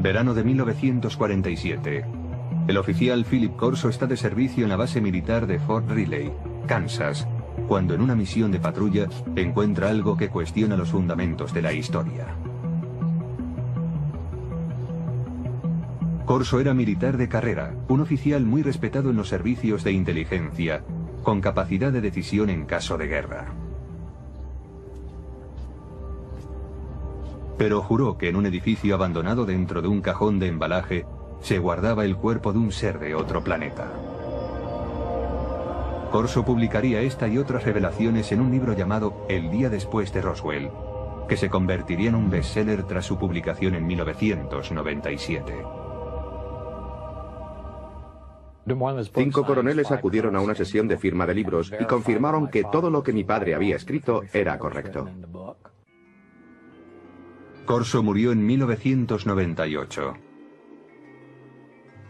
Verano de 1947. El oficial Philip Corso está de servicio en la base militar de Fort Riley, Kansas, cuando en una misión de patrulla encuentra algo que cuestiona los fundamentos de la historia. Corso era militar de carrera, un oficial muy respetado en los servicios de inteligencia, con capacidad de decisión en caso de guerra. Pero juró que en un edificio abandonado dentro de un cajón de embalaje se guardaba el cuerpo de un ser de otro planeta. Corso publicaría esta y otras revelaciones en un libro llamado El día después de Roswell, que se convertiría en un bestseller tras su publicación en 1997. 5 coroneles acudieron a una sesión de firma de libros y confirmaron que todo lo que mi padre había escrito era correcto. Corso murió en 1998.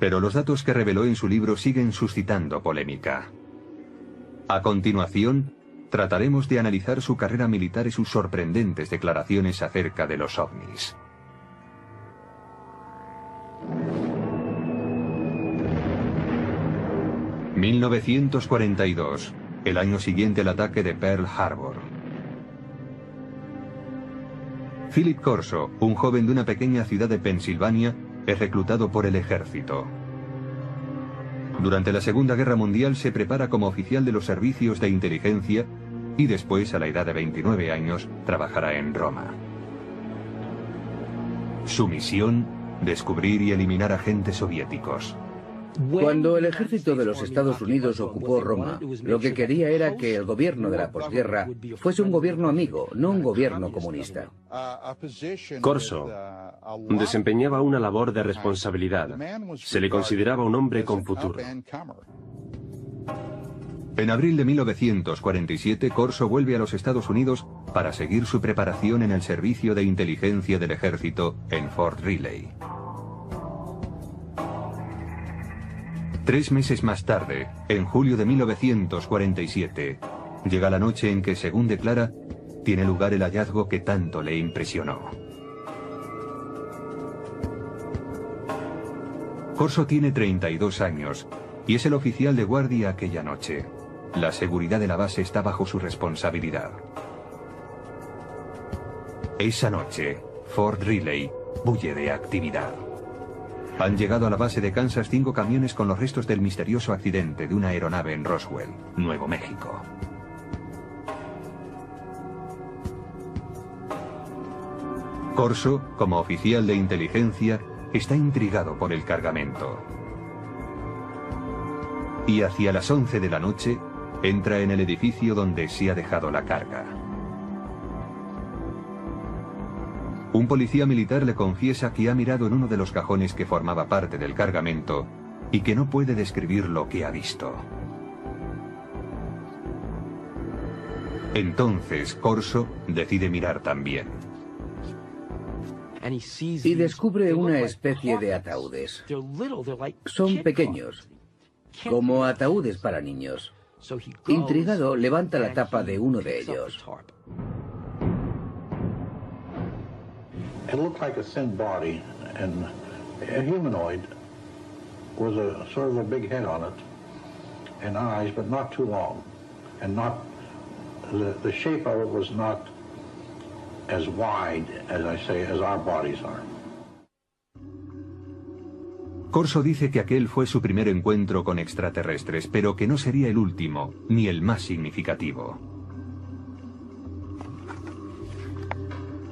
Pero los datos que reveló en su libro siguen suscitando polémica. A continuación, trataremos de analizar su carrera militar y sus sorprendentes declaraciones acerca de los ovnis. ...1942... el año siguiente al ataque de Pearl Harbor. Philip Corso, un joven de una pequeña ciudad de Pensilvania, es reclutado por el ejército. Durante la Segunda Guerra Mundial se prepara como oficial de los servicios de inteligencia y después, a la edad de 29 años, trabajará en Roma. Su misión: descubrir y eliminar agentes soviéticos. Cuando el ejército de los Estados Unidos ocupó Roma, lo que quería era que el gobierno de la posguerra fuese un gobierno amigo, no un gobierno comunista. Corso desempeñaba una labor de responsabilidad. Se le consideraba un hombre con futuro. En abril de 1947, Corso vuelve a los Estados Unidos para seguir su preparación en el servicio de inteligencia del ejército en Fort Riley. 3 meses más tarde, en julio de 1947, llega la noche en que, según declara, tiene lugar el hallazgo que tanto le impresionó. Corso tiene 32 años y es el oficial de guardia aquella noche. La seguridad de la base está bajo su responsabilidad. Esa noche, Fort Riley bulle de actividad. Han llegado a la base de Kansas 5 camiones con los restos del misterioso accidente de una aeronave en Roswell, Nuevo México. Corso, como oficial de inteligencia, está intrigado por el cargamento. Y hacia las 11 de la noche, entra en el edificio donde se ha dejado la carga. Un policía militar le confiesa que ha mirado en uno de los cajones que formaba parte del cargamento y que no puede describir lo que ha visto. Entonces Corso decide mirar también. Y descubre una especie de ataúdes. Son pequeños, como ataúdes para niños. Intrigado, levanta la tapa de uno de ellos. It looked like a thin body and a humanoid with a sort of a big head on it and eyes, but not too long, and not the shape of it was not as wide as I say as our bodies are. Corso dice que aquel fue su primer encuentro con extraterrestres, pero que no sería el último, ni el más significativo.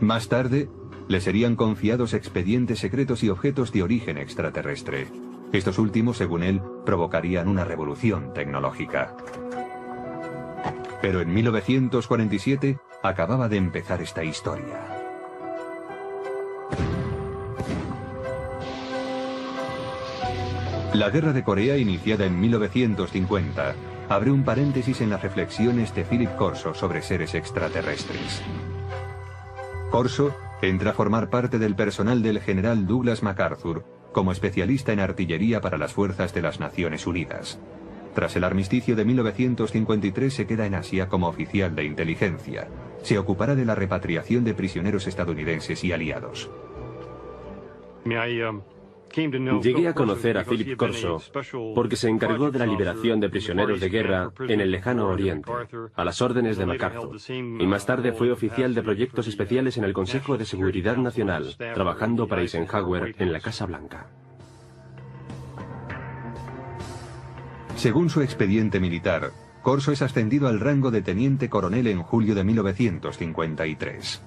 Más tarde, le serían confiados expedientes secretos y objetos de origen extraterrestre. Estos últimos, según él, provocarían una revolución tecnológica. Pero en 1947 acababa de empezar esta historia. La Guerra de Corea, iniciada en 1950, abre un paréntesis en las reflexiones de Philip Corso sobre seres extraterrestres. Corso entra a formar parte del personal del general Douglas MacArthur como especialista en artillería para las fuerzas de las Naciones Unidas. Tras el armisticio de 1953 se queda en Asia como oficial de inteligencia. Se ocupará de la repatriación de prisioneros estadounidenses y aliados. Llegué a conocer a Philip Corso porque se encargó de la liberación de prisioneros de guerra en el lejano Oriente, a las órdenes de MacArthur, y más tarde fue oficial de proyectos especiales en el Consejo de Seguridad Nacional, trabajando para Eisenhower en la Casa Blanca. Según su expediente militar, Corso es ascendido al rango de teniente coronel en julio de 1953.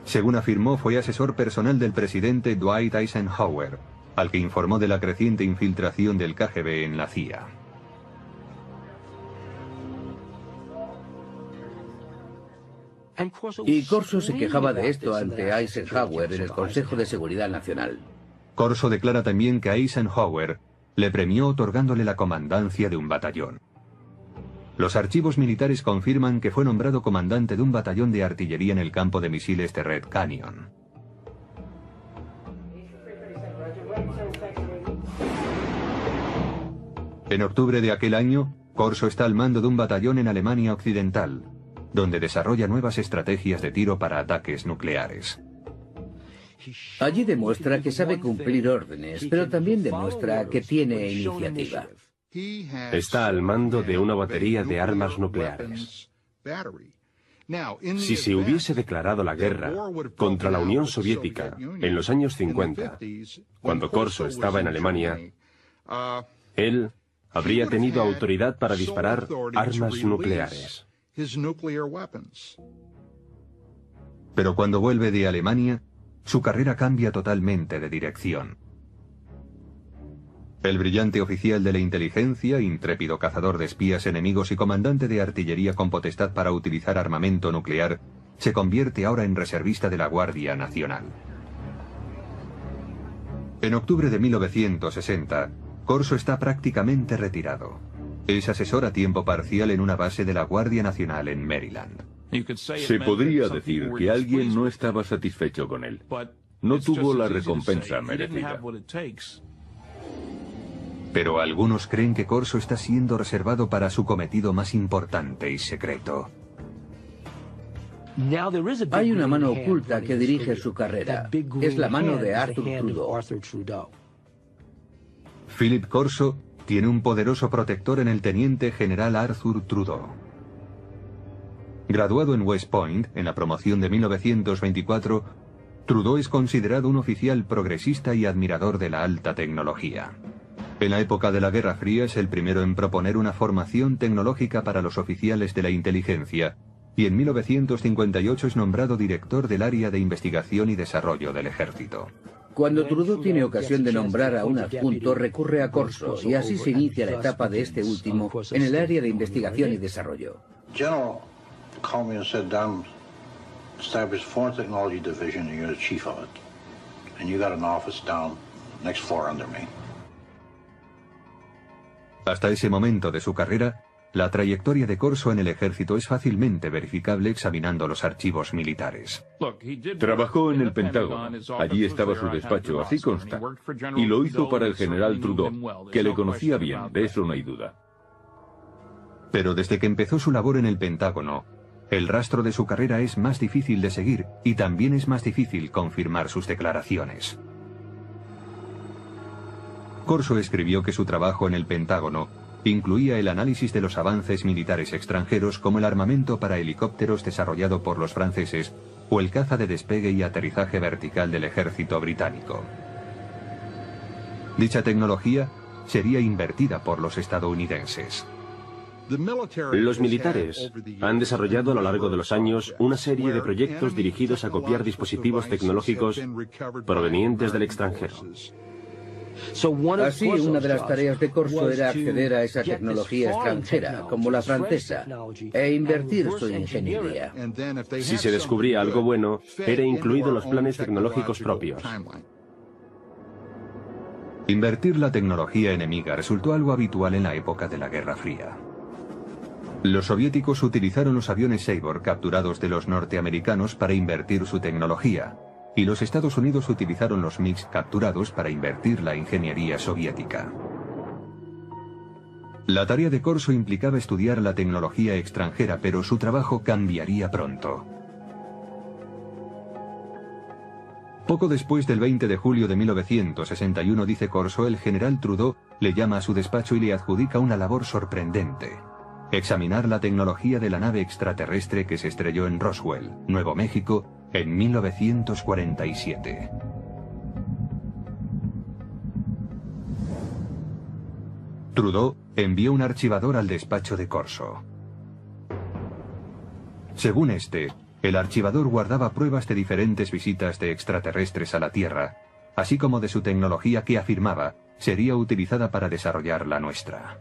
Según afirmó, fue asesor personal del presidente Dwight Eisenhower, al que informó de la creciente infiltración del KGB en la CIA. Y Corso se quejaba de esto ante Eisenhower en el Consejo de Seguridad Nacional. Corso declara también que Eisenhower le premió otorgándole la comandancia de un batallón. Los archivos militares confirman que fue nombrado comandante de un batallón de artillería en el campo de misiles de Red Canyon. En octubre de aquel año, Corso está al mando de un batallón en Alemania Occidental, donde desarrolla nuevas estrategias de tiro para ataques nucleares. Allí demuestra que sabe cumplir órdenes, pero también demuestra que tiene iniciativa. Está al mando de una batería de armas nucleares. Si se hubiese declarado la guerra contra la Unión Soviética en los años 50, cuando Corso estaba en Alemania, él habría tenido autoridad para disparar armas nucleares. Pero cuando vuelve de Alemania, su carrera cambia totalmente de dirección. El brillante oficial de la inteligencia, intrépido cazador de espías enemigos y comandante de artillería con potestad para utilizar armamento nuclear, se convierte ahora en reservista de la Guardia Nacional. En octubre de 1960, Corso está prácticamente retirado. Es asesor a tiempo parcial en una base de la Guardia Nacional en Maryland. Se podría decir que alguien no estaba satisfecho con él. No tuvo la recompensa merecida. Pero algunos creen que Corso está siendo reservado para su cometido más importante y secreto. Hay una mano oculta que dirige su carrera. Es la mano de Arthur Trudeau. Philip Corso tiene un poderoso protector en el teniente general Arthur Trudeau. Graduado en West Point, en la promoción de 1924, Trudeau es considerado un oficial progresista y admirador de la alta tecnología. En la época de la Guerra Fría es el primero en proponer una formación tecnológica para los oficiales de la inteligencia, y en 1958 es nombrado director del área de investigación y desarrollo del ejército. Cuando Trudeau tiene ocasión de nombrar a un adjunto, recurre a Corso, y así se inicia la etapa de este último en el área de investigación y desarrollo. General called me and said, "Don, establish Foreign Technology Division and you're the chief of it. And you got an office down next floor under me." Hasta ese momento de su carrera, la trayectoria de Corso en el ejército es fácilmente verificable examinando los archivos militares. Trabajó en el Pentágono. Allí estaba su despacho, así consta. Y lo hizo para el general Trudeau, que le conocía bien, de eso no hay duda. Pero desde que empezó su labor en el Pentágono, el rastro de su carrera es más difícil de seguir y también es más difícil confirmar sus declaraciones. Corso escribió que su trabajo en el Pentágono incluía el análisis de los avances militares extranjeros como el armamento para helicópteros desarrollado por los franceses o el caza de despegue y aterrizaje vertical del ejército británico. Dicha tecnología sería invertida por los estadounidenses. Los militares han desarrollado a lo largo de los años una serie de proyectos dirigidos a copiar dispositivos tecnológicos provenientes del extranjero. Así, una de las tareas de Corso era acceder a esa tecnología extranjera, como la francesa, e invertir su ingeniería. Si se descubría algo bueno, era incluido en los planes tecnológicos propios. Invertir la tecnología enemiga resultó algo habitual en la época de la Guerra Fría. Los soviéticos utilizaron los aviones Sabor capturados de los norteamericanos para invertir su tecnología, y los Estados Unidos utilizaron los MiG capturados para invertir la ingeniería soviética. La tarea de Corso implicaba estudiar la tecnología extranjera, pero su trabajo cambiaría pronto. Poco después del 20 de julio de 1961, dice Corso, el general Trudeau le llama a su despacho y le adjudica una labor sorprendente: examinar la tecnología de la nave extraterrestre que se estrelló en Roswell, Nuevo México, en 1947. Trudeau envió un archivador al despacho de Corso. Según este, el archivador guardaba pruebas de diferentes visitas de extraterrestres a la Tierra, así como de su tecnología que afirmaba sería utilizada para desarrollar la nuestra.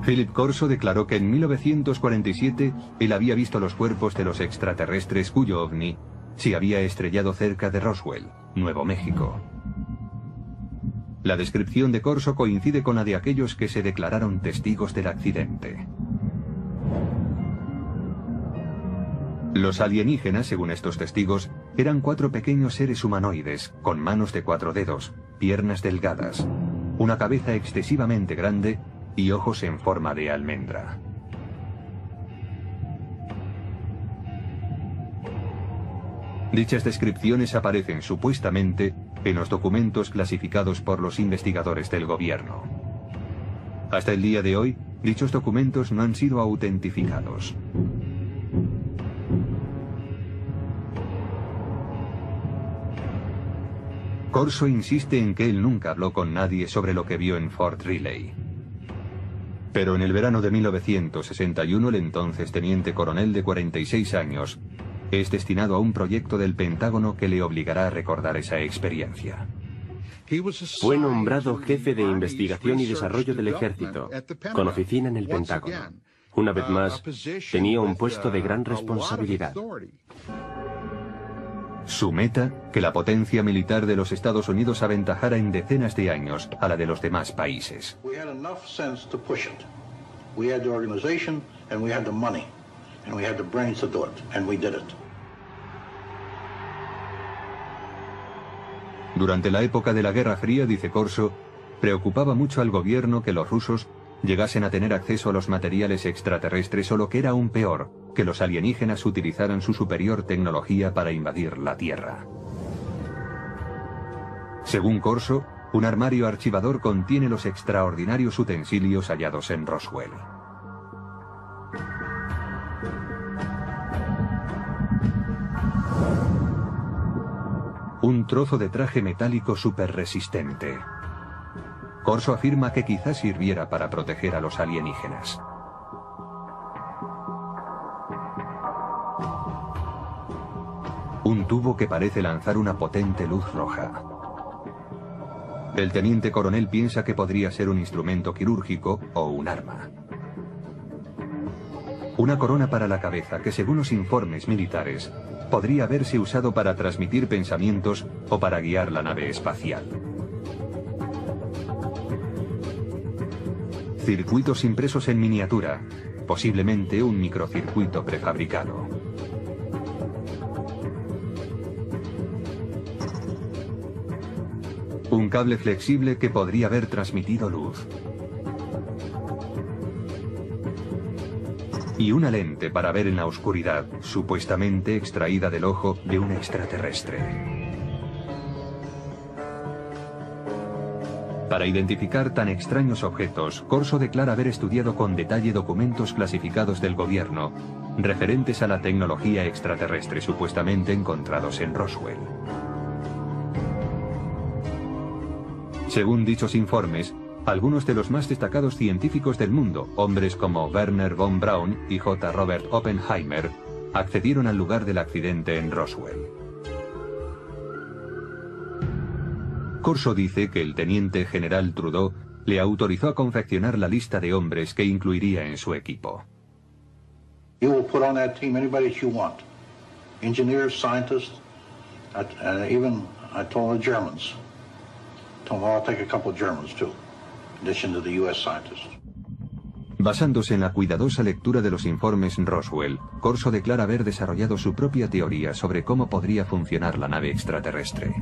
Philip Corso declaró que en 1947 él había visto los cuerpos de los extraterrestres cuyo ovni se había estrellado cerca de Roswell, Nuevo México. La descripción de Corso coincide con la de aquellos que se declararon testigos del accidente. Los alienígenas, según estos testigos, eran 4 pequeños seres humanoides, con manos de 4 dedos, piernas delgadas, una cabeza excesivamente grande y ojos en forma de almendra. Dichas descripciones aparecen supuestamente en los documentos clasificados por los investigadores del gobierno. Hasta el día de hoy, dichos documentos no han sido autentificados. Corso insiste en que él nunca habló con nadie sobre lo que vio en Fort Riley. Pero en el verano de 1961, el entonces teniente coronel de 46 años es destinado a un proyecto del Pentágono que le obligará a recordar esa experiencia. Fue nombrado jefe de investigación y desarrollo del ejército, con oficina en el Pentágono. Una vez más, tenía un puesto de gran responsabilidad. Su meta, que la potencia militar de los Estados Unidos aventajara en decenas de años a la de los demás países. Durante la época de la Guerra Fría, dice Corso, preocupaba mucho al gobierno que los rusos llegasen a tener acceso a los materiales extraterrestres o, lo que era aún peor, que los alienígenas utilizaran su superior tecnología para invadir la Tierra. Según Corso, un armario archivador contiene los extraordinarios utensilios hallados en Roswell. Un trozo de traje metálico superresistente. Corso afirma que quizás sirviera para proteger a los alienígenas. Un tubo que parece lanzar una potente luz roja. El teniente coronel piensa que podría ser un instrumento quirúrgico o un arma. Una corona para la cabeza que, según los informes militares, podría haberse usado para transmitir pensamientos o para guiar la nave espacial. Circuitos impresos en miniatura, posiblemente un microcircuito prefabricado. Un cable flexible que podría haber transmitido luz. Y una lente para ver en la oscuridad, supuestamente extraída del ojo de un extraterrestre. Para identificar tan extraños objetos, Corso declara haber estudiado con detalle documentos clasificados del gobierno referentes a la tecnología extraterrestre supuestamente encontrados en Roswell. Según dichos informes, algunos de los más destacados científicos del mundo, hombres como Werner von Braun y J. Robert Oppenheimer, accedieron al lugar del accidente en Roswell. Corso dice que el teniente general Trudeau le autorizó a confeccionar la lista de hombres que incluiría en su equipo. You will put on that team anybody that you want. Engineers, scientists, and even I told the Germans. Told them I'll take a couple of Germans too, in addition to the US scientists. Basándose en la cuidadosa lectura de los informes Roswell, Corso declara haber desarrollado su propia teoría sobre cómo podría funcionar la nave extraterrestre.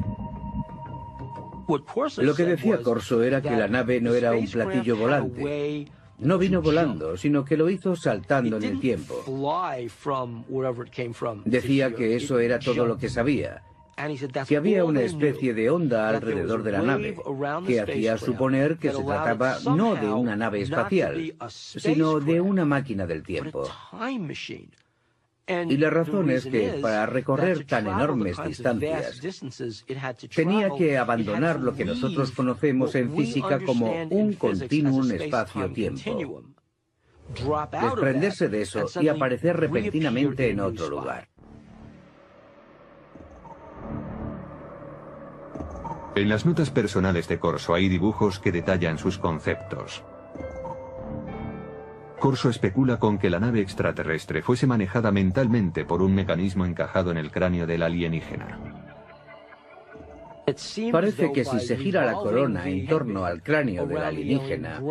Lo que decía Corso era que la nave no era un platillo volante. No vino volando, sino que lo hizo saltando en el tiempo. Decía que eso era todo lo que sabía, que había una especie de onda alrededor de la nave, que hacía suponer que se trataba no de una nave espacial, sino de una máquina del tiempo. Y la razón es que para recorrer tan enormes distancias, tenía que abandonar lo que nosotros conocemos en física como un continuum espacio-tiempo, desprenderse de eso y aparecer repentinamente en otro lugar. En las notas personales de Corso hay dibujos que detallan sus conceptos. Corso especula con que la nave extraterrestre fuese manejada mentalmente por un mecanismo encajado en el cráneo del alienígena. Parece que si se gira la corona en torno al cráneo del alienígena,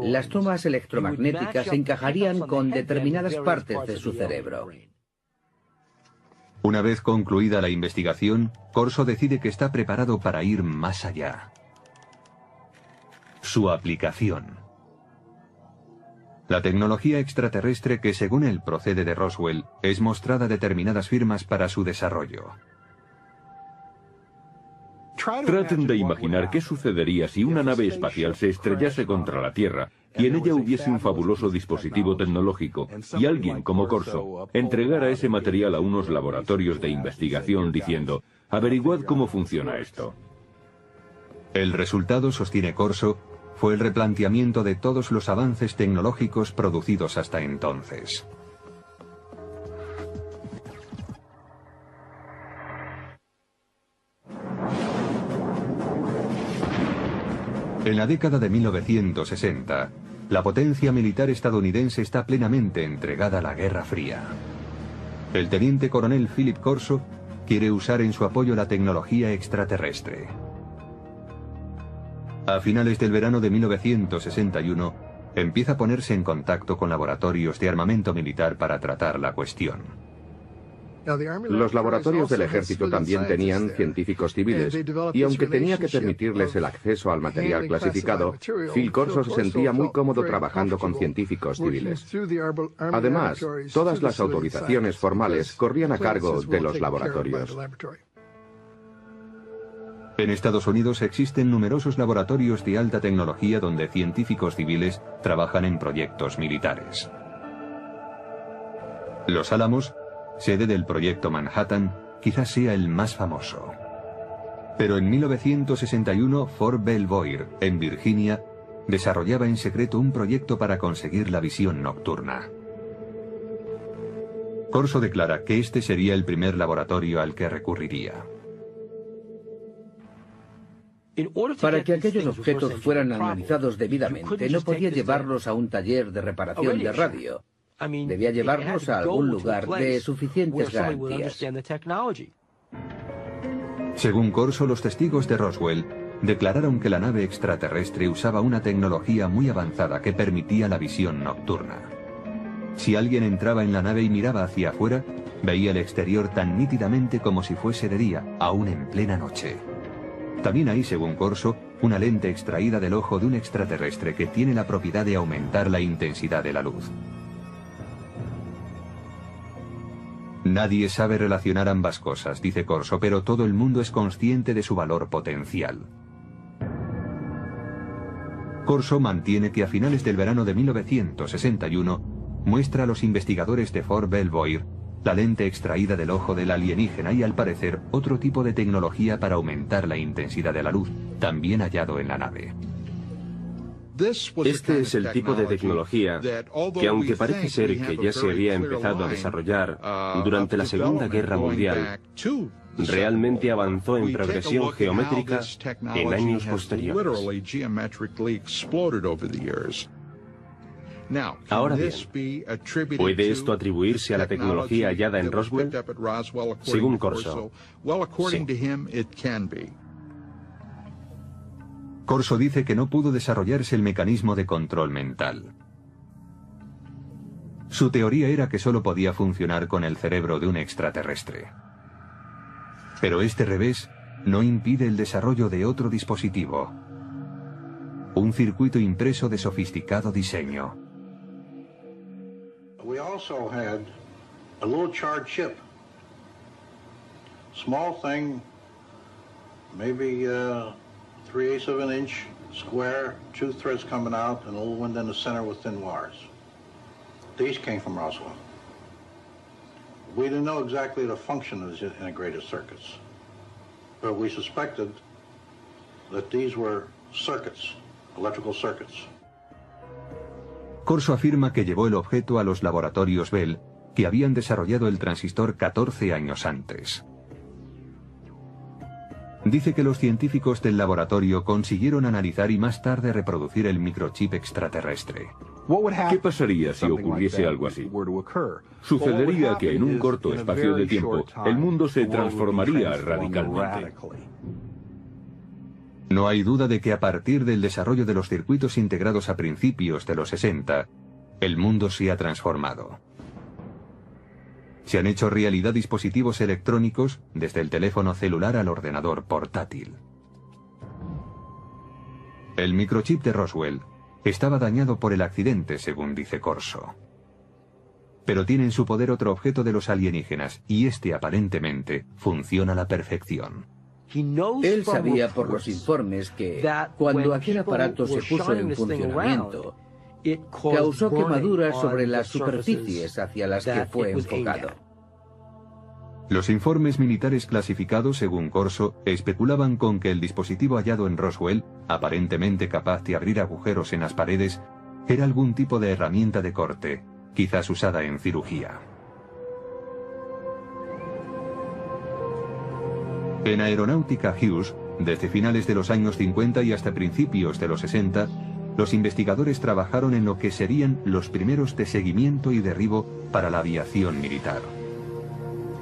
las tomas electromagnéticas se encajarían con determinadas partes de su cerebro. Una vez concluida la investigación, Corso decide que está preparado para ir más allá. Su aplicación. La tecnología extraterrestre que, según él, procede de Roswell, es mostrada a determinadas firmas para su desarrollo. Traten de imaginar qué sucedería si una nave espacial se estrellase contra la Tierra y en ella hubiese un fabuloso dispositivo tecnológico y alguien como Corso entregara ese material a unos laboratorios de investigación diciendo: averiguad cómo funciona esto. El resultado, sostiene Corso, fue el replanteamiento de todos los avances tecnológicos producidos hasta entonces. En la década de 1960, la potencia militar estadounidense está plenamente entregada a la Guerra Fría. El teniente coronel Philip Corso quiere usar en su apoyo la tecnología extraterrestre. A finales del verano de 1961, empieza a ponerse en contacto con laboratorios de armamento militar para tratar la cuestión. Los laboratorios del ejército también tenían científicos civiles, y aunque tenía que permitirles el acceso al material clasificado, Phil Corso se sentía muy cómodo trabajando con científicos civiles. Además, todas las autorizaciones formales corrían a cargo de los laboratorios. En Estados Unidos existen numerosos laboratorios de alta tecnología donde científicos civiles trabajan en proyectos militares. Los Álamos, sede del proyecto Manhattan, quizás sea el más famoso. Pero en 1961, Fort Belvoir, en Virginia, desarrollaba en secreto un proyecto para conseguir la visión nocturna. Corso declara que este sería el primer laboratorio al que recurriría. Para que aquellos objetos fueran analizados debidamente, no podía llevarlos a un taller de reparación de radio. Debía llevarlos a algún lugar de suficientes garantías. Según Corso, los testigos de Roswell declararon que la nave extraterrestre usaba una tecnología muy avanzada que permitía la visión nocturna. Si alguien entraba en la nave y miraba hacia afuera, veía el exterior tan nítidamente como si fuese de día, aún en plena noche. También hay, según Corso, una lente extraída del ojo de un extraterrestre que tiene la propiedad de aumentar la intensidad de la luz. Nadie sabe relacionar ambas cosas, dice Corso, pero todo el mundo es consciente de su valor potencial. Corso mantiene que a finales del verano de 1961 muestra a los investigadores de Fort Belvoir la lente extraída del ojo del alienígena y, al parecer, otro tipo de tecnología para aumentar la intensidad de la luz, también hallado en la nave. Este es el tipo de tecnología que, aunque parece ser que ya se había empezado a desarrollar durante la Segunda Guerra Mundial, realmente avanzó en progresión geométrica en años posteriores. Ahora bien, ¿puede esto atribuirse a la tecnología hallada en Roswell? Según Corso, sí. Corso dice que no pudo desarrollarse el mecanismo de control mental. Su teoría era que solo podía funcionar con el cerebro de un extraterrestre. Pero este revés no impide el desarrollo de otro dispositivo. Un circuito impreso de sofisticado diseño. We also had a little charred chip. Small thing, maybe 3/8 of an inch square, 2 threads coming out, and a little one in the center with thin wires. These came from Roswell. We didn't know exactly the function of the integrated circuits, but we suspected that these were circuits, electrical circuits. Corso afirma que llevó el objeto a los laboratorios Bell, que habían desarrollado el transistor 14 años antes. Dice que los científicos del laboratorio consiguieron analizar y más tarde reproducir el microchip extraterrestre. ¿Qué pasaría si ocurriese algo así? Sucedería que en un corto espacio de tiempo el mundo se transformaría radicalmente. No hay duda de que a partir del desarrollo de los circuitos integrados a principios de los 60, el mundo se ha transformado. Se han hecho realidad dispositivos electrónicos desde el teléfono celular al ordenador portátil. El microchip de Roswell estaba dañado por el accidente, según dice Corso. Pero tiene en su poder otro objeto de los alienígenas, y este aparentemente funciona a la perfección. Él sabía por los informes que cuando aquel aparato se puso en funcionamiento, causó quemaduras sobre las superficies hacia las que fue enfocado. Los informes militares clasificados, según Corso, especulaban con que el dispositivo hallado en Roswell, aparentemente capaz de abrir agujeros en las paredes, era algún tipo de herramienta de corte, quizás usada en cirugía. En Aeronáutica Hughes, desde finales de los años 50 y hasta principios de los 60, los investigadores trabajaron en lo que serían los primeros de seguimiento y derribo para la aviación militar.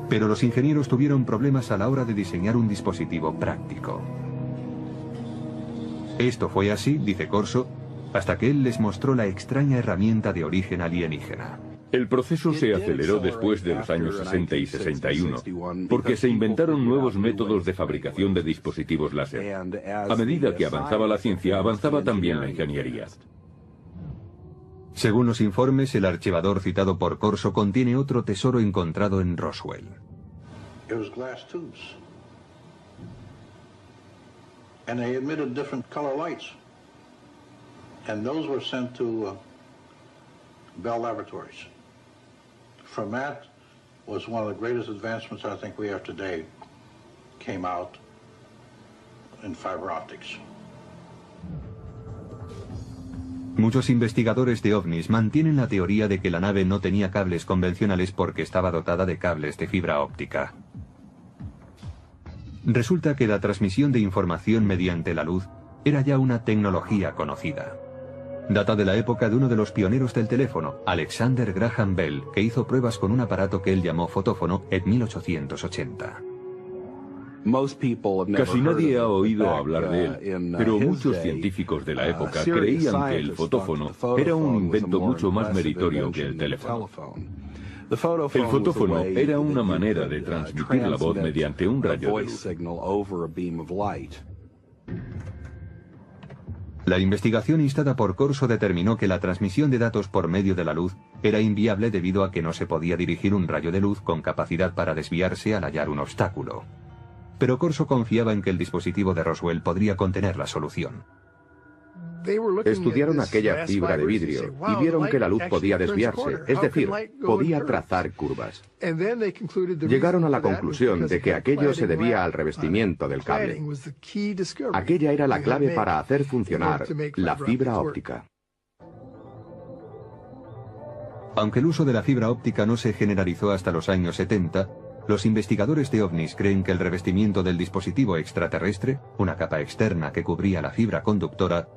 Pero los ingenieros tuvieron problemas a la hora de diseñar un dispositivo práctico. Esto fue así, dice Corso, hasta que él les mostró la extraña herramienta de origen alienígena. El proceso se aceleró después de los años 60 y 61, porque se inventaron nuevos métodos de fabricación de dispositivos láser. A medida que avanzaba la ciencia, avanzaba también la ingeniería. Según los informes, el archivador citado por Corso contiene otro tesoro encontrado en Roswell. It was glass tubes. And they emitted different color lights. And those were sent to Bell Laboratories. From that was one of the greatest advancements I think we have today, came out in fiber optics. Muchos investigadores de ovnis mantienen la teoría de que la nave no tenía cables convencionales porque estaba dotada de cables de fibra óptica. Resulta que la transmisión de información mediante la luz era ya una tecnología conocida. Data de la época de uno de los pioneros del teléfono, Alexander Graham Bell, que hizo pruebas con un aparato que él llamó fotófono en 1880. Casi nadie ha oído hablar de él, pero muchos científicos de la época creían que el fotófono era un invento mucho más meritorio que el teléfono. El fotófono era una manera de transmitir la voz mediante un rayo de luz. La investigación instada por Corso determinó que la transmisión de datos por medio de la luz era inviable debido a que no se podía dirigir un rayo de luz con capacidad para desviarse al hallar un obstáculo. Pero Corso confiaba en que el dispositivo de Roswell podría contener la solución. Estudiaron aquella fibra de vidrio y vieron que la luz podía desviarse, es decir, podía trazar curvas. Llegaron a la conclusión de que aquello se debía al revestimiento del cable. Aquella era la clave para hacer funcionar la fibra óptica. Aunque el uso de la fibra óptica no se generalizó hasta los años 70, los investigadores de ovnis creen que el revestimiento del dispositivo extraterrestre, una capa externa que cubría la fibra conductora,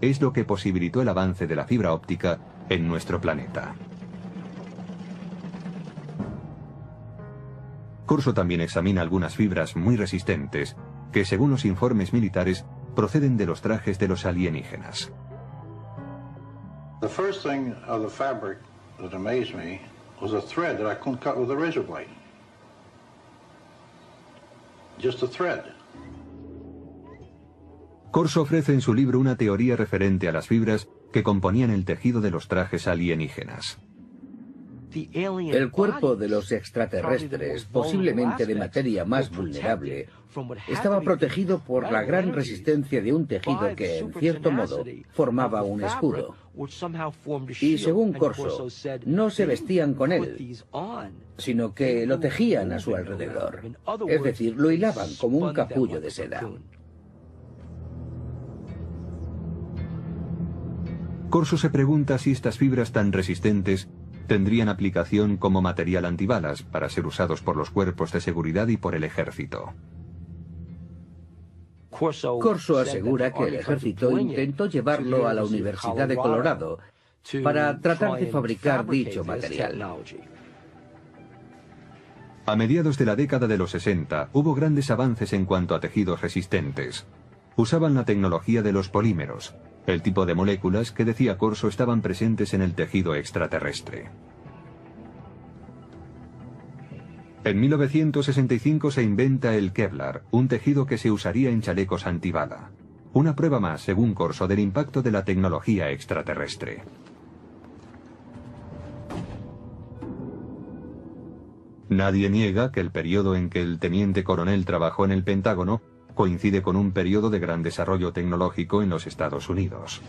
es lo que posibilitó el avance de la fibra óptica en nuestro planeta. Corso también examina algunas fibras muy resistentes que, según los informes militares, proceden de los trajes de los alienígenas. The first thing of the fabric that amazed me was a thread that I couldn't cut with a razor blade. Just a thread. Corso ofrece en su libro una teoría referente a las fibras que componían el tejido de los trajes alienígenas. El cuerpo de los extraterrestres, posiblemente de materia más vulnerable, estaba protegido por la gran resistencia de un tejido que, en cierto modo, formaba un escudo. Y según Corso, no se vestían con él, sino que lo tejían a su alrededor. Es decir, lo hilaban como un capullo de seda. Corso se pregunta si estas fibras tan resistentes tendrían aplicación como material antibalas para ser usados por los cuerpos de seguridad y por el ejército. Corso asegura que el ejército intentó llevarlo a la Universidad de Colorado para tratar de fabricar dicho material. A mediados de la década de los 60 hubo grandes avances en cuanto a tejidos resistentes. Usaban la tecnología de los polímeros, el tipo de moléculas que, decía Corso, estaban presentes en el tejido extraterrestre. En 1965 se inventa el Kevlar, un tejido que se usaría en chalecos antibala. Una prueba más, según Corso, del impacto de la tecnología extraterrestre. Nadie niega que el periodo en que el teniente coronel trabajó en el Pentágono coincide con un periodo de gran desarrollo tecnológico en los Estados Unidos.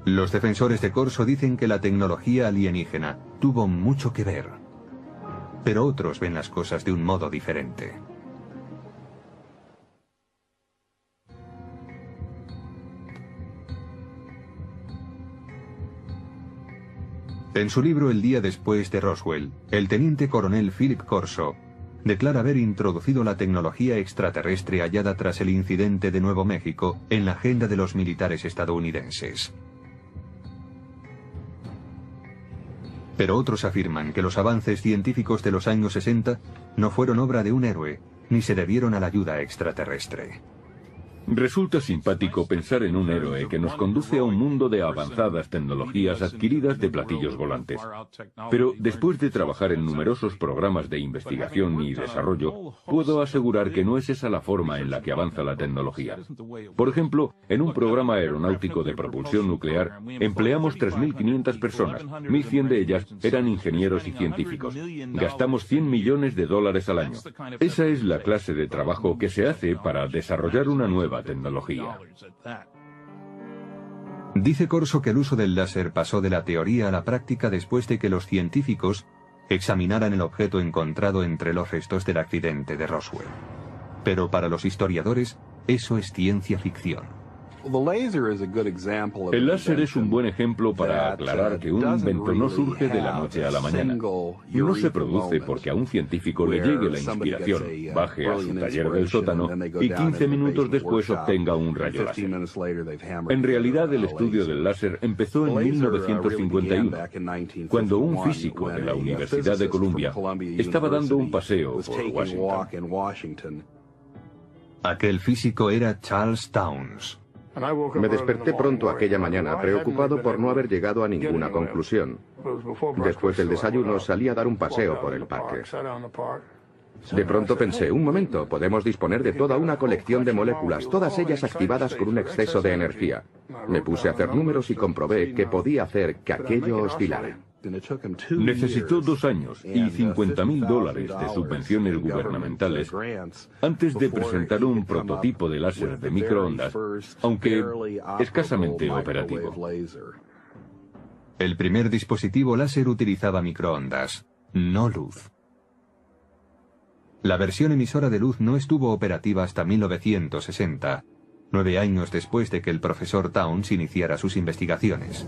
Los defensores de Corso dicen que la tecnología alienígena tuvo mucho que ver, pero otros ven las cosas de un modo diferente. En su libro El día después de Roswell, el teniente coronel Philip Corso declara haber introducido la tecnología extraterrestre hallada tras el incidente de Nuevo México en la agenda de los militares estadounidenses. Pero otros afirman que los avances científicos de los años 60 no fueron obra de un héroe, ni se debieron a la ayuda extraterrestre. Resulta simpático pensar en un héroe que nos conduce a un mundo de avanzadas tecnologías adquiridas de platillos volantes. Pero después de trabajar en numerosos programas de investigación y desarrollo, puedo asegurar que no es esa la forma en la que avanza la tecnología. Por ejemplo, en un programa aeronáutico de propulsión nuclear, empleamos 3.500 personas, 1.100 de ellas eran ingenieros y científicos. Gastamos $100 millones al año. Esa es la clase de trabajo que se hace para desarrollar una nueva tecnología. Dice Corso que el uso del láser pasó de la teoría a la práctica después de que los científicos examinaran el objeto encontrado entre los restos del accidente de Roswell. Pero para los historiadores, eso es ciencia ficción. El láser es un buen ejemplo para aclarar que un invento no surge de la noche a la mañana. No se produce porque a un científico le llegue la inspiración, baje a su taller del sótano y 15 minutos después obtenga un rayo láser. En realidad, el estudio del láser empezó en 1951, cuando un físico de la Universidad de Columbia estaba dando un paseo por Washington. Aquel físico era Charles Townes. Me desperté pronto aquella mañana, preocupado por no haber llegado a ninguna conclusión. Después del desayuno salí a dar un paseo por el parque. De pronto pensé, un momento, podemos disponer de toda una colección de moléculas, todas ellas activadas con un exceso de energía. Me puse a hacer números y comprobé que podía hacer que aquello oscilara. Necesitó 2 años y $50.000 de subvenciones gubernamentales antes de presentar un prototipo de láser de microondas, aunque escasamente operativo. El primer dispositivo láser utilizaba microondas, no luz. La versión emisora de luz no estuvo operativa hasta 1960, 9 años después de que el profesor Townes iniciara sus investigaciones.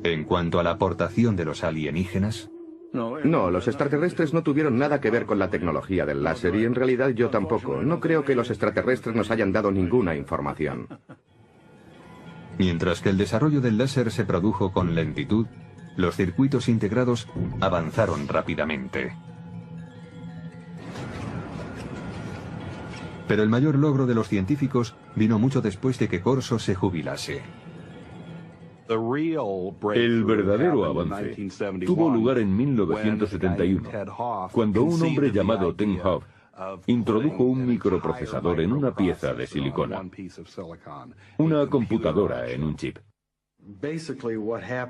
En cuanto a la aportación de los alienígenas... No, los extraterrestres no tuvieron nada que ver con la tecnología del láser y en realidad yo tampoco. No creo que los extraterrestres nos hayan dado ninguna información. Mientras que el desarrollo del láser se produjo con lentitud, los circuitos integrados avanzaron rápidamente. Pero el mayor logro de los científicos vino mucho después de que Corso se jubilase. El verdadero avance tuvo lugar en 1971, cuando un hombre llamado Tim Hoff introdujo un microprocesador en una pieza de silicona, una computadora en un chip.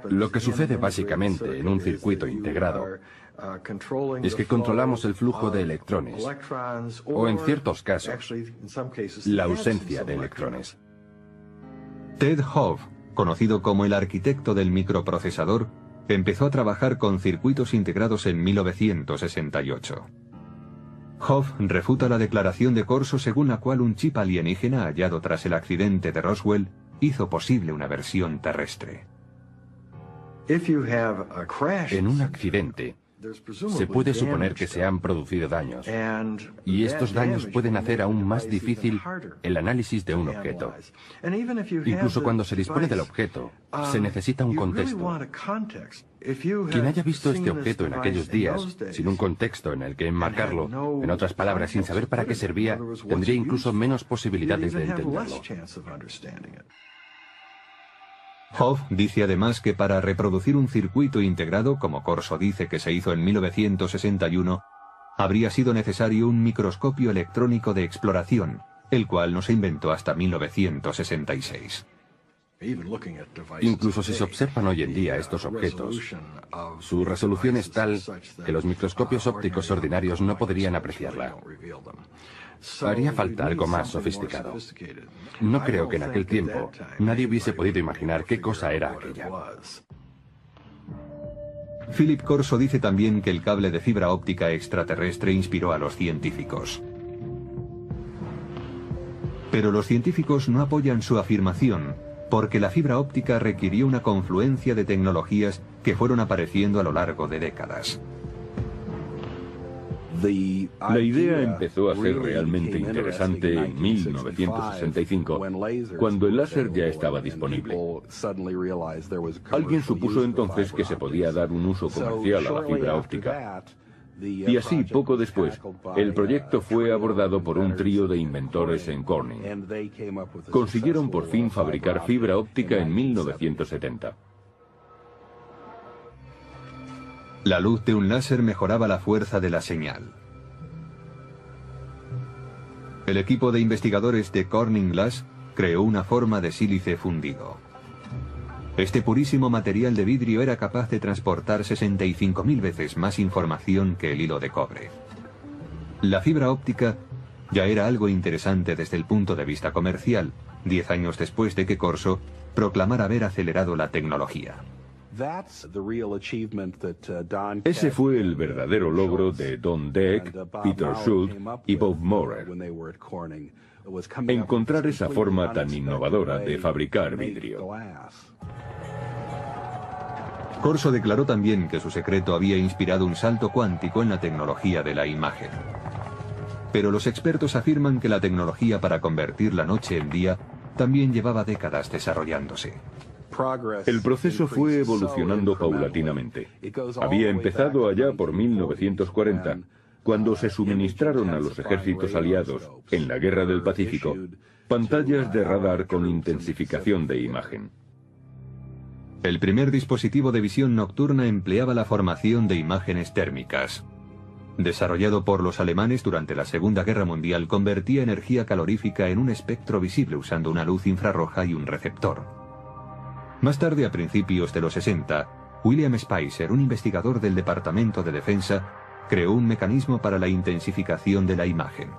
Lo que sucede básicamente en un circuito integrado es que controlamos el flujo de electrones, o en ciertos casos, la ausencia de electrones. Ted Hove, conocido como el arquitecto del microprocesador, empezó a trabajar con circuitos integrados en 1968. Hove refuta la declaración de Corso según la cual un chip alienígena hallado tras el accidente de Roswell hizo posible una versión terrestre. En un accidente, se puede suponer que se han producido daños, y estos daños pueden hacer aún más difícil el análisis de un objeto. Incluso cuando se dispone del objeto, se necesita un contexto. Quien haya visto este objeto en aquellos días, sin un contexto en el que enmarcarlo, en otras palabras, sin saber para qué servía, tendría incluso menos posibilidades de entenderlo. Hove dice además que para reproducir un circuito integrado, como Corso dice que se hizo en 1961, habría sido necesario un microscopio electrónico de exploración, el cual no se inventó hasta 1966. Incluso si se observan hoy en día estos objetos, su resolución es tal que los microscopios ópticos ordinarios no podrían apreciarla. Haría falta algo más sofisticado. No creo que en aquel tiempo nadie hubiese podido imaginar qué cosa era aquella. Philip Corso dice también que el cable de fibra óptica extraterrestre inspiró a los científicos. Pero los científicos no apoyan su afirmación, porque la fibra óptica requirió una confluencia de tecnologías que fueron apareciendo a lo largo de décadas. La idea empezó a ser realmente interesante en 1965, cuando el láser ya estaba disponible. Alguien supuso entonces que se podía dar un uso comercial a la fibra óptica. Y así, poco después, el proyecto fue abordado por un trío de inventores en Corning. Consiguieron por fin fabricar fibra óptica en 1970. La luz de un láser mejoraba la fuerza de la señal. El equipo de investigadores de Corning Glass creó una forma de sílice fundido. Este purísimo material de vidrio era capaz de transportar 65.000 veces más información que el hilo de cobre. La fibra óptica ya era algo interesante desde el punto de vista comercial, 10 años después de que Corso proclamara haber acelerado la tecnología. Ese fue el verdadero logro de Don Deck, Peter Schultz y Bob Maurer. Encontrar esa forma tan innovadora de fabricar vidrio. Corso declaró también que su secreto había inspirado un salto cuántico en la tecnología de la imagen. Pero los expertos afirman que la tecnología para convertir la noche en día también llevaba décadas desarrollándose. El proceso fue evolucionando paulatinamente. Había empezado allá por 1940, cuando se suministraron a los ejércitos aliados, en la Guerra del Pacífico, pantallas de radar con intensificación de imagen. El primer dispositivo de visión nocturna empleaba la formación de imágenes térmicas. Desarrollado por los alemanes durante la Segunda Guerra Mundial, convertía energía calorífica en un espectro visible usando una luz infrarroja y un receptor. Más tarde, a principios de los 60, William Spicer, un investigador del Departamento de Defensa, creó un mecanismo para la intensificación de la imagen.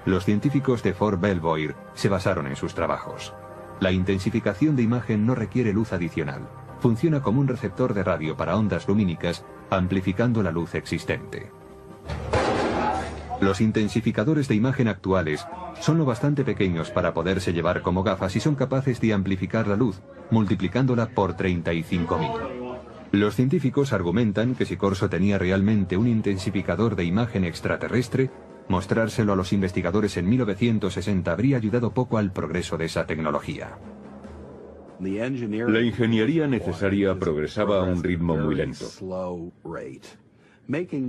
Los científicos de Fort Belvoir se basaron en sus trabajos. La intensificación de imagen no requiere luz adicional. Funciona como un receptor de radio para ondas lumínicas, amplificando la luz existente. Los intensificadores de imagen actuales son lo bastante pequeños para poderse llevar como gafas y son capaces de amplificar la luz, multiplicándola por 35.000. Los científicos argumentan que si Corso tenía realmente un intensificador de imagen extraterrestre, mostrárselo a los investigadores en 1960 habría ayudado poco al progreso de esa tecnología. La ingeniería necesaria progresaba a un ritmo muy lento.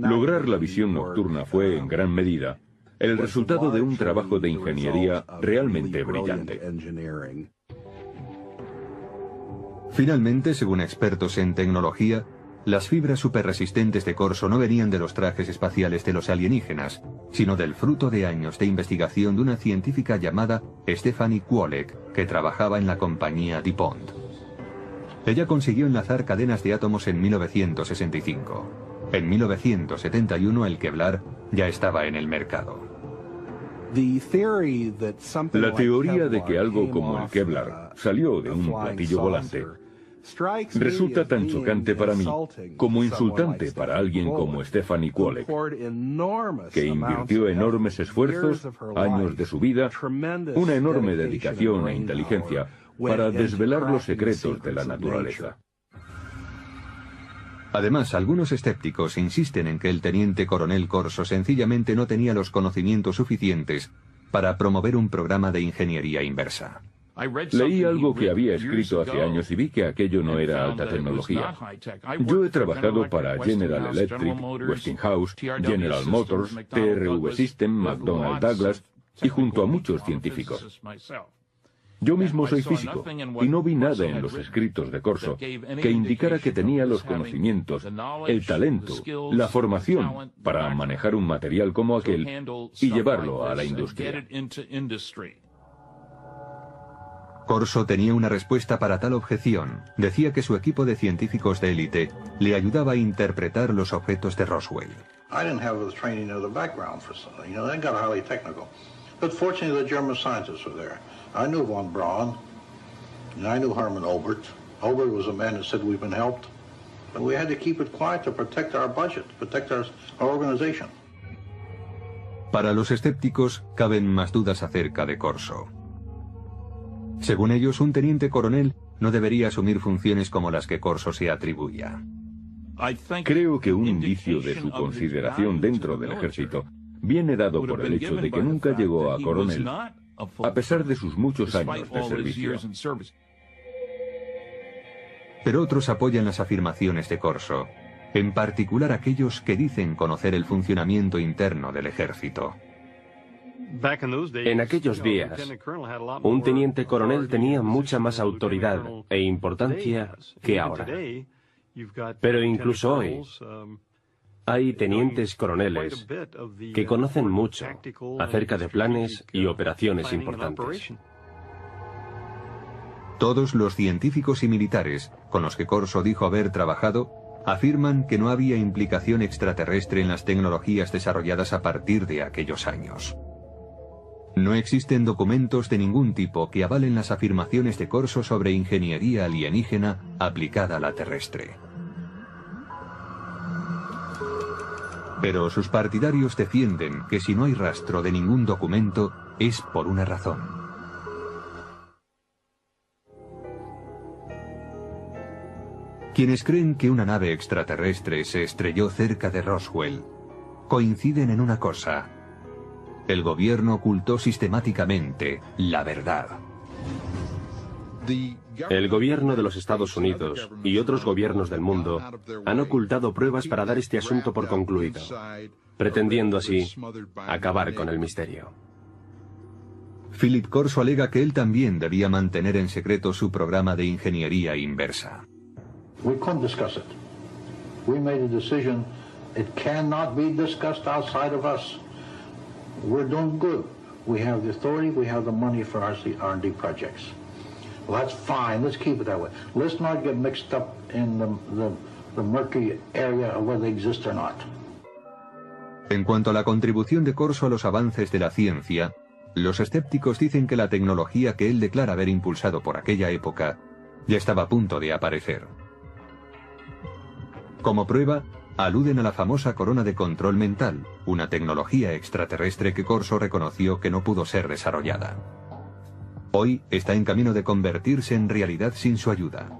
Lograr la visión nocturna fue, en gran medida, el resultado de un trabajo de ingeniería realmente brillante. Finalmente, según expertos en tecnología, las fibras superresistentes de Corso no venían de los trajes espaciales de los alienígenas, sino del fruto de años de investigación de una científica llamada Stephanie Kwolek, que trabajaba en la compañía DuPont. Ella consiguió enlazar cadenas de átomos en 1965. En 1971 el Kevlar ya estaba en el mercado. La teoría de que algo como el Kevlar salió de un platillo volante resulta tan chocante para mí como insultante para alguien como Stephanie Kwolek, que invirtió enormes esfuerzos, años de su vida, una enorme dedicación e inteligencia para desvelar los secretos de la naturaleza. Además, algunos escépticos insisten en que el teniente coronel Corso sencillamente no tenía los conocimientos suficientes para promover un programa de ingeniería inversa. Leí algo que había escrito hace años y vi que aquello no era alta tecnología. Yo he trabajado para General Electric, Westinghouse, General Motors, TRV System, McDonnell Douglas y junto a muchos científicos. Yo mismo soy físico y no vi nada en los escritos de Corso que indicara que tenía los conocimientos, el talento, la formación para manejar un material como aquel y llevarlo a la industria. Corso tenía una respuesta para tal objeción. Decía que su equipo de científicos de élite le ayudaba a interpretar los objetos de Roswell. I didn't have the training or the background for something. You know, they got highly technical. But fortunately, the German scientists were there. I knew von Braun, and I knew Hermann Oberth. Oberth was a man that said we've been helped. But we had to keep it quiet to protect our budget, protect our organization. Para los escépticos, caben más dudas acerca de Corso. Según ellos, un teniente coronel no debería asumir funciones como las que Corso se atribuía. Creo que un indicio de su consideración dentro del ejército viene dado por el hecho de que nunca llegó a coronel, a pesar de sus muchos años de servicio. Pero otros apoyan las afirmaciones de Corso, en particular aquellos que dicen conocer el funcionamiento interno del ejército. En aquellos días, un teniente coronel tenía mucha más autoridad e importancia que ahora. Pero incluso hoy, hay tenientes coroneles que conocen mucho acerca de planes y operaciones importantes. Todos los científicos y militares con los que Corso dijo haber trabajado afirman que no había implicación extraterrestre en las tecnologías desarrolladas a partir de aquellos años. No existen documentos de ningún tipo que avalen las afirmaciones de Corso sobre ingeniería alienígena aplicada a la terrestre. Pero sus partidarios defienden que si no hay rastro de ningún documento, es por una razón. Quienes creen que una nave extraterrestre se estrelló cerca de Roswell coinciden en una cosa: el gobierno ocultó sistemáticamente la verdad. El gobierno de los Estados Unidos y otros gobiernos del mundo han ocultado pruebas para dar este asunto por concluido, pretendiendo así acabar con el misterio. Philip Corso alega que él también debía mantener en secreto su programa de ingeniería inversa. We couldn't discuss it. We made a decision. It cannot be discussed outside of us. We're doing good. We have the authority, we have the money for our R&D projects. Well, that's fine. Let's keep it that way. Let's not get mixed up in the murky area of whether they exist or not. En cuanto a la contribución de Corso a los avances de la ciencia, los escépticos dicen que la tecnología que él declara haber impulsado por aquella época ya estaba a punto de aparecer. Como prueba, aluden a la famosa corona de control mental, una tecnología extraterrestre que Corso reconoció que no pudo ser desarrollada. Hoy está en camino de convertirse en realidad sin su ayuda.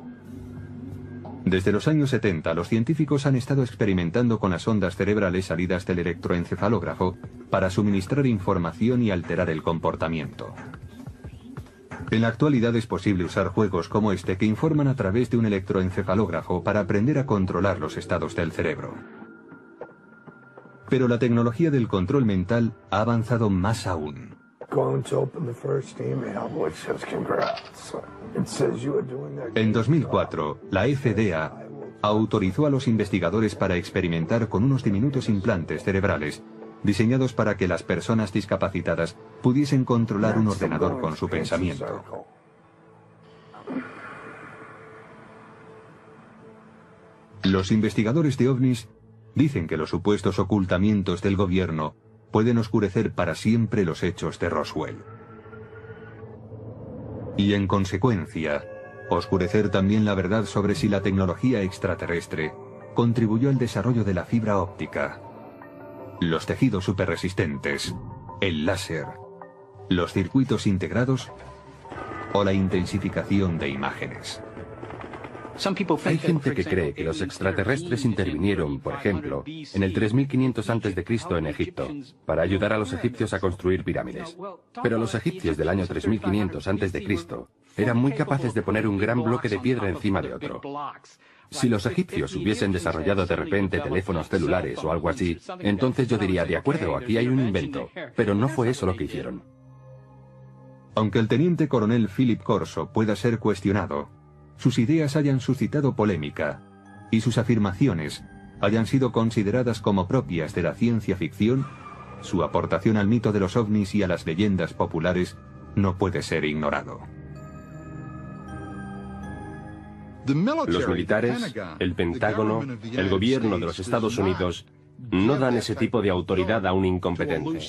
Desde los años 70, los científicos han estado experimentando con las ondas cerebrales salidas del electroencefalógrafo para suministrar información y alterar el comportamiento. En la actualidad es posible usar juegos como este que informan a través de un electroencefalógrafo para aprender a controlar los estados del cerebro. Pero la tecnología del control mental ha avanzado más aún. En 2004, la FDA autorizó a los investigadores para experimentar con unos diminutos implantes cerebrales, diseñados para que las personas discapacitadas pudiesen controlar un ordenador con su pensamiento. Los investigadores de ovnis dicen que los supuestos ocultamientos del gobierno pueden oscurecer para siempre los hechos de Roswell. Y en consecuencia, oscurecer también la verdad sobre si la tecnología extraterrestre contribuyó al desarrollo de la fibra óptica, los tejidos superresistentes, el láser, los circuitos integrados o la intensificación de imágenes. Hay gente que cree que los extraterrestres intervinieron, por ejemplo, en el 3500 a.C. en Egipto, para ayudar a los egipcios a construir pirámides. Pero los egipcios del año 3500 a.C. eran muy capaces de poner un gran bloque de piedra encima de otro. Si los egipcios hubiesen desarrollado de repente teléfonos celulares o algo así, entonces yo diría, de acuerdo, aquí hay un invento. Pero no fue eso lo que hicieron. Aunque el teniente coronel Philip Corso pueda ser cuestionado, sus ideas hayan suscitado polémica y sus afirmaciones hayan sido consideradas como propias de la ciencia ficción, su aportación al mito de los ovnis y a las leyendas populares no puede ser ignorado. Los militares, el Pentágono, el gobierno de los Estados Unidos no dan ese tipo de autoridad a un incompetente.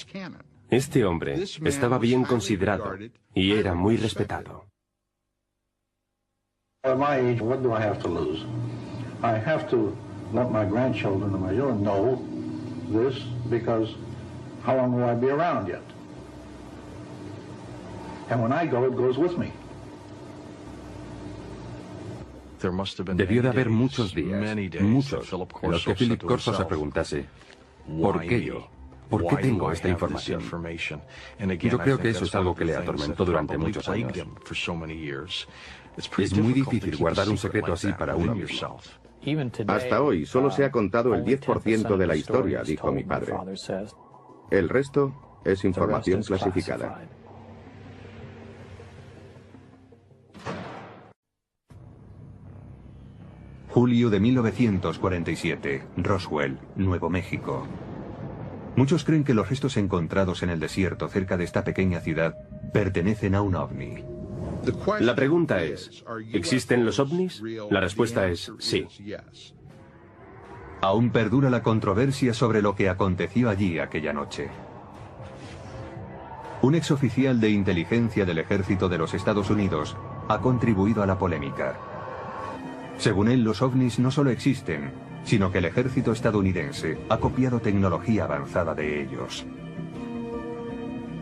Este hombre estaba bien considerado y era muy respetado. At my age, what do I have to lose? I have to let my grandchildren and my children know this, because how long will I be around yet? And when I go, it goes with me. Debió de haber muchos días, muchos, en los que Philip Corso se preguntase, ¿por qué yo? ¿Por qué tengo esta información? Yo creo que eso es algo que le atormentó durante muchos años. Es muy difícil guardar un secreto así para uno mismo. Hasta hoy solo se ha contado el 10% de la historia, dijo mi padre. El resto es información clasificada. Julio de 1947, Roswell, Nuevo México. Muchos creen que los restos encontrados en el desierto cerca de esta pequeña ciudad pertenecen a un ovni. La pregunta es, ¿existen los ovnis? La respuesta es sí. Aún perdura la controversia sobre lo que aconteció allí aquella noche. Un exoficial de inteligencia del ejército de los Estados Unidos ha contribuido a la polémica. Según él, los ovnis no solo existen, sino que el ejército estadounidense ha copiado tecnología avanzada de ellos.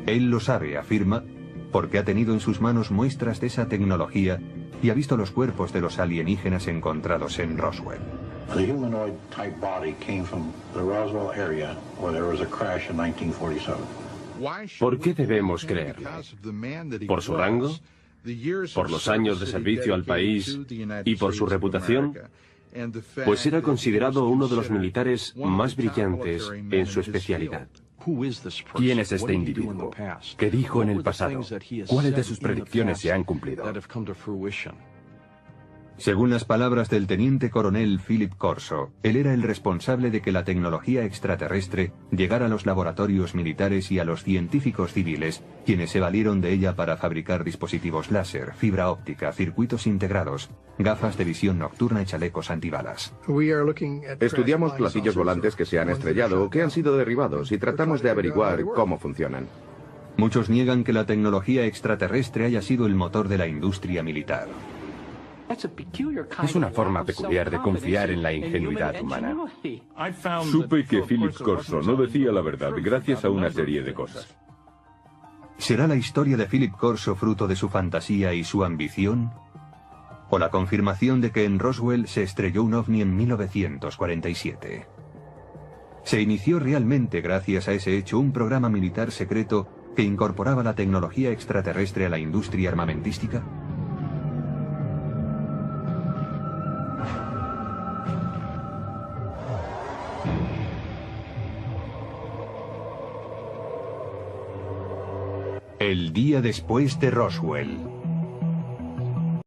Él lo sabe, afirma, porque ha tenido en sus manos muestras de esa tecnología y ha visto los cuerpos de los alienígenas encontrados en Roswell. The humanoid type body came from the Roswell area where there was a crash in 1947. ¿Por qué debemos creerle? ¿Por su rango? ¿Por los años de servicio al país y por su reputación? Pues era considerado uno de los militares más brillantes en su especialidad. ¿Quién es este individuo? ¿Qué dijo en el pasado? ¿Cuáles de sus predicciones se han cumplido? Según las palabras del teniente coronel Philip Corso, él era el responsable de que la tecnología extraterrestre llegara a los laboratorios militares y a los científicos civiles, quienes se valieron de ella para fabricar dispositivos láser, fibra óptica, circuitos integrados, gafas de visión nocturna y chalecos antibalas. Estudiamos platillos volantes que se han estrellado o que han sido derribados y tratamos de averiguar cómo funcionan. Muchos niegan que la tecnología extraterrestre haya sido el motor de la industria militar. Es una forma peculiar de confiar en la ingenuidad humana. Supe que Philip Corso no decía la verdad gracias a una serie de cosas. ¿Será la historia de Philip Corso fruto de su fantasía y su ambición? ¿O la confirmación de que en Roswell se estrelló un ovni en 1947? ¿Se inició realmente gracias a ese hecho un programa militar secreto que incorporaba la tecnología extraterrestre a la industria armamentística? El día después de Roswell.